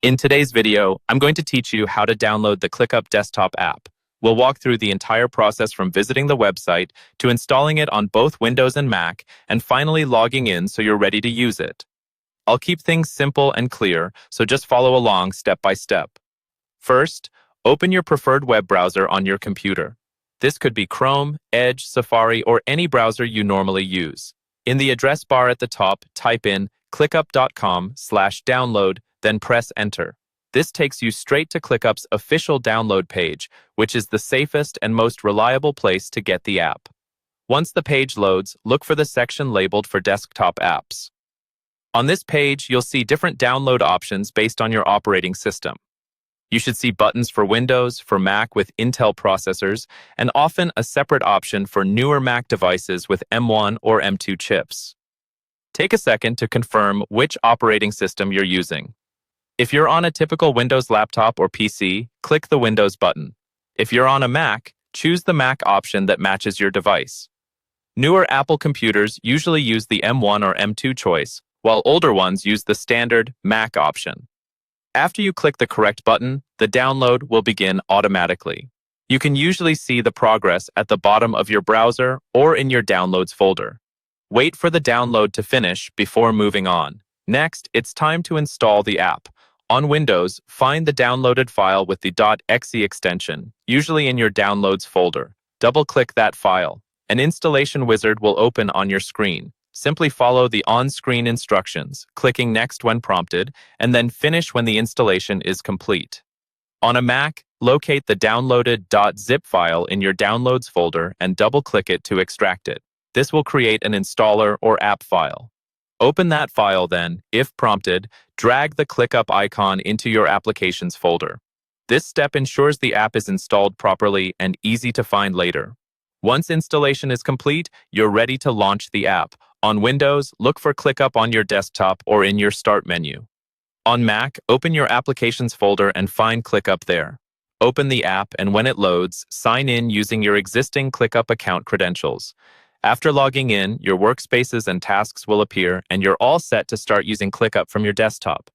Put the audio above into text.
In today's video, I'm going to teach you how to download the ClickUp desktop app. We'll walk through the entire process from visiting the website to installing it on both Windows and Mac, and finally logging in so you're ready to use it. I'll keep things simple and clear, so just follow along step by step. First, open your preferred web browser on your computer. This could be Chrome, Edge, Safari, or any browser you normally use. In the address bar at the top, type in clickup.com/download, then press enter. This takes you straight to ClickUp's official download page, which is the safest and most reliable place to get the app. Once the page loads, look for the section labeled for desktop apps. On this page, you'll see different download options based on your operating system. You should see buttons for Windows, for Mac with Intel processors, and often a separate option for newer Mac devices with M1 or M2 chips. Take a second to confirm which operating system you're using. If you're on a typical Windows laptop or PC, click the Windows button. If you're on a Mac, choose the Mac option that matches your device. Newer Apple computers usually use the M1 or M2 choice, while older ones use the standard Mac option. After you click the correct button, the download will begin automatically. You can usually see the progress at the bottom of your browser or in your Downloads folder. Wait for the download to finish before moving on. Next, it's time to install the app. On Windows, find the downloaded file with the .exe extension, usually in your Downloads folder. Double-click that file. An installation wizard will open on your screen. Simply follow the on-screen instructions, clicking Next when prompted, and then Finish when the installation is complete. On a Mac, locate the downloaded .zip file in your Downloads folder and double-click it to extract it. This will create an installer or app file. Open that file then, if prompted, drag the ClickUp icon into your Applications folder. This step ensures the app is installed properly and easy to find later. Once installation is complete, you're ready to launch the app. On Windows, look for ClickUp on your desktop or in your Start menu. On Mac, open your Applications folder and find ClickUp there. Open the app, and when it loads, sign in using your existing ClickUp account credentials. After logging in, your workspaces and tasks will appear, and you're all set to start using ClickUp from your desktop.